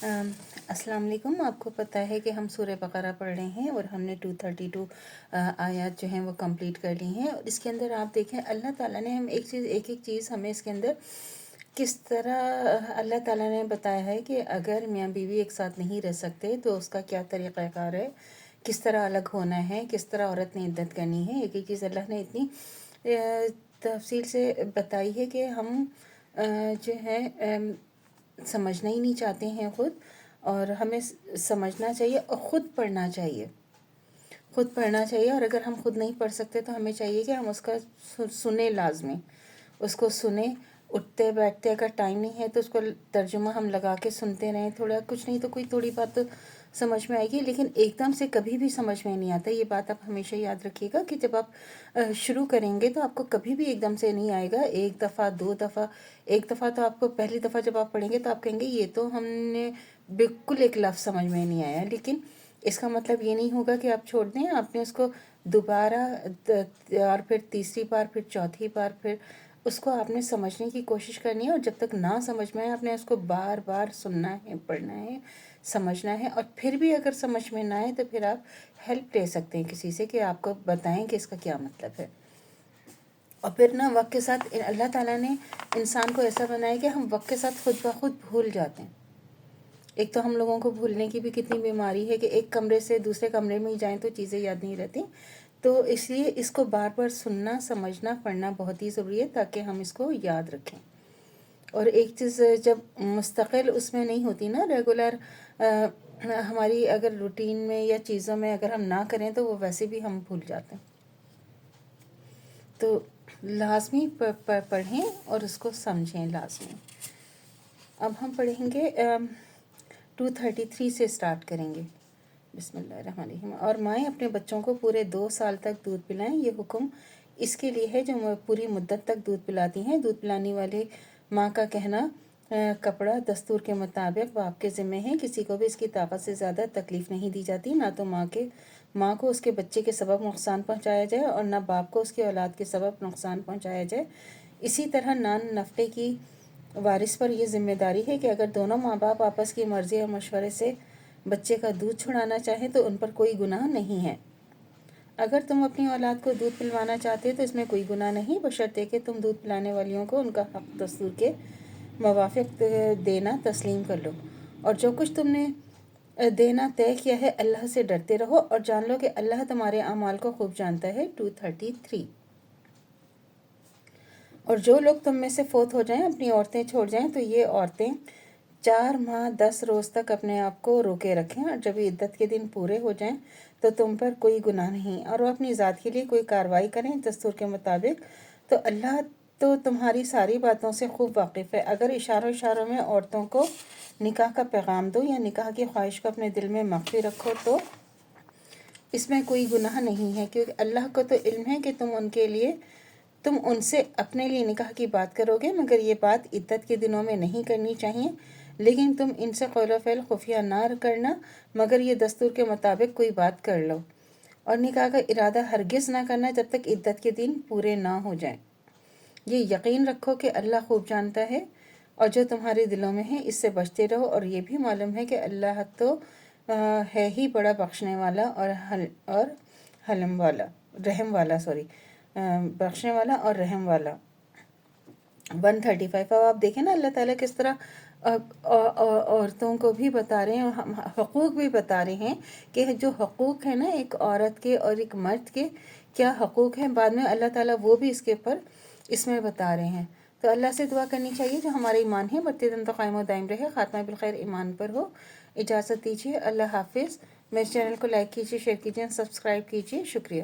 السلام علیکم۔ آپ کو پتہ ہے کہ ہم سورہ بقرہ پڑھ رہے ہیں اور ہم نے 232 آیات جو ہیں وہ کمپلیٹ کر لی ہیں، اور اس کے اندر آپ دیکھیں اللہ تعالیٰ نے ہم ایک ایک چیز ہمیں اس کے اندر کس طرح اللہ تعالیٰ نے بتایا ہے کہ اگر میاں بیوی ایک ساتھ نہیں رہ سکتے تو اس کا کیا طریقہ کار ہے، کس طرح الگ ہونا ہے، کس طرح عورت نے عدت کرنی ہے۔ ایک چیز اللہ نے اتنی تفصیل سے بتائی ہے کہ ہم جو ہے سمجھنا ہی نہیں چاہتے ہیں خود، اور ہمیں سمجھنا چاہیے اور خود پڑھنا چاہیے، اور اگر ہم خود نہیں پڑھ سکتے تو ہمیں چاہیے کہ ہم اس کا سنیں، لازمی اس کو سنیں۔ اٹھتے بیٹھتے اگر ٹائم نہیں ہے تو اس کو ترجمہ ہم لگا کے سنتے رہیں، تھوڑا کچھ نہیں تو کوئی تھوڑی بات تو سمجھ میں آئے گی، لیکن ایک دم سے کبھی بھی سمجھ میں نہیں آتا۔ یہ بات آپ ہمیشہ یاد رکھیے گا کہ جب آپ شروع کریں گے تو آپ کو کبھی بھی ایک دم سے نہیں آئے گا، ایک دفعہ دو دفعہ، ایک دفعہ تو آپ کو پہلی دفعہ جب آپ پڑھیں گے تو آپ کہیں گے یہ تو ہم نے بالکل ایک لفظ سمجھ میں نہیں آیا، لیکن اس کا مطلب یہ نہیں ہوگا کہ آپ چھوڑ دیں۔ آپ نے اس کو دوبارہ اور پھر تیسری بار، پھر چوتھی بار، پھر اس کو آپ نے سمجھنے کی کوشش کرنی ہے، اور جب تک نہ سمجھ میں آئے آپ نے اس کو بار بار سننا ہے، پڑھنا ہے، سمجھنا ہے، اور پھر بھی اگر سمجھ میں نہ آئے تو پھر آپ ہیلپ لے سکتے ہیں کسی سے کہ آپ کو بتائیں کہ اس کا کیا مطلب ہے۔ اور پھر نا وقت کے ساتھ اللہ تعالیٰ نے انسان کو ایسا بنایا کہ ہم وقت کے ساتھ خود بخود بھول جاتے ہیں۔ ایک تو ہم لوگوں کو بھولنے کی بھی کتنی بیماری ہے کہ ایک کمرے سے دوسرے کمرے میں ہی جائیں تو چیزیں یاد نہیں رہتی، تو اس لیے اس کو بار بار سننا، سمجھنا، پڑھنا بہت ہی ضروری ہے تاکہ ہم اس کو یاد رکھیں۔ اور ایک چیز جب مستقل اس میں نہیں ہوتی نا، ریگولر ہماری اگر روٹین میں یا چیزوں میں اگر ہم نہ کریں تو وہ ویسے بھی ہم بھول جاتے ہیں۔ تو لازمی پڑھیں اور اس کو سمجھیں لازمی۔ اب ہم پڑھیں گے 233 سے سٹارٹ کریں گے۔ بسم اللہ الرحمن الرحیم۔ اور مائیں اپنے بچوں کو پورے 2 سال تک دودھ پلائیں، یہ حکم اس کے لیے ہے جو پوری مدت تک دودھ پلاتی ہیں۔ دودھ پلانے والے ماں کا کہنا کپڑا دستور کے مطابق باپ کے ذمہ ہے، کسی کو بھی اس کی طاقت سے زیادہ تکلیف نہیں دی جاتی، نہ تو ماں کو اس کے بچے کے سبب نقصان پہنچایا جائے اور نہ باپ کو اس کی اولاد کے سبب نقصان پہنچایا جائے۔ اسی طرح نان نفقے کی وارث پر یہ ذمہ داری ہے کہ اگر دونوں ماں باپ آپس کی مرضی اور مشورے سے بچے کا دودھ چھڑانا چاہیں تو ان پر کوئی گناہ نہیں ہے۔ اگر تم اپنی اولاد کو دودھ پلوانا چاہتے تو اس میں کوئی گناہ نہیں، بشرطے کہ تم دودھ پلانے والیوں کو ان کا حق دستور کے موافق دینا تسلیم کر لو، اور جو کچھ تم نے دینا طے کیا ہے اللہ سے ڈرتے رہو اور جان لو کہ اللہ تمہارے اعمال کو خوب جانتا ہے۔ 233۔ اور جو لوگ تم میں سے فوت ہو جائیں، اپنی عورتیں چھوڑ جائیں، تو یہ عورتیں 4 ماہ 10 روز تک اپنے آپ کو روکے رکھیں، اور جب عدت کے دن پورے ہو جائیں تو تم پر کوئی گناہ نہیں، اور وہ اپنی ذات کے لیے کوئی کارروائی کریں دستور کے مطابق، تو اللہ تو تمہاری ساری باتوں سے خوب واقف ہے۔ اگر اشاروں میں عورتوں کو نکاح کا پیغام دو یا نکاح کی خواہش کو اپنے دل میں مخفی رکھو تو اس میں کوئی گناہ نہیں ہے، کیونکہ اللہ کو تو علم ہے کہ تم ان سے اپنے لیے نکاح کی بات کرو گے، مگر یہ بات عدت کے دنوں میں نہیں کرنی چاہیے، لیکن تم ان سے قول و فعل خفیہ نہ کرنا، مگر یہ دستور کے مطابق کوئی بات کر لو، اور نکاح کا ارادہ ہرگز نہ کرنا جب تک عدت کے دن پورے نہ ہو جائیں۔ یہ یقین رکھو کہ اللہ خوب جانتا ہے، اور جو تمہارے دلوں میں ہے اس سے بچتے رہو، اور یہ بھی معلوم ہے کہ اللہ تو ہے ہی بڑا بخشنے والا اور رحم والا بخشنے والا اور رحم والا۔ 135۔ اب آپ دیکھیں نا اللہ تعالیٰ کس طرح عورتوں کو بھی بتا رہے ہیں، حقوق بھی بتا رہے ہیں کہ جو حقوق ہیں نا ایک عورت کے اور ایک مرد کے کیا حقوق ہیں، بعد میں اللہ تعالیٰ وہ بھی اس کے اوپر اس میں بتا رہے ہیں۔ تو اللہ سے دعا کرنی چاہیے جو ہمارا ایمان ہے بڑھتے دن تو قائم و دائم رہے، خاتمہ بالخیر ایمان پر ہو۔ اجازت دیجیے، اللہ حافظ۔ میرے چینل کو لائک کیجیے، شیئر کیجیے، سبسکرائب کیجیے، شکریہ۔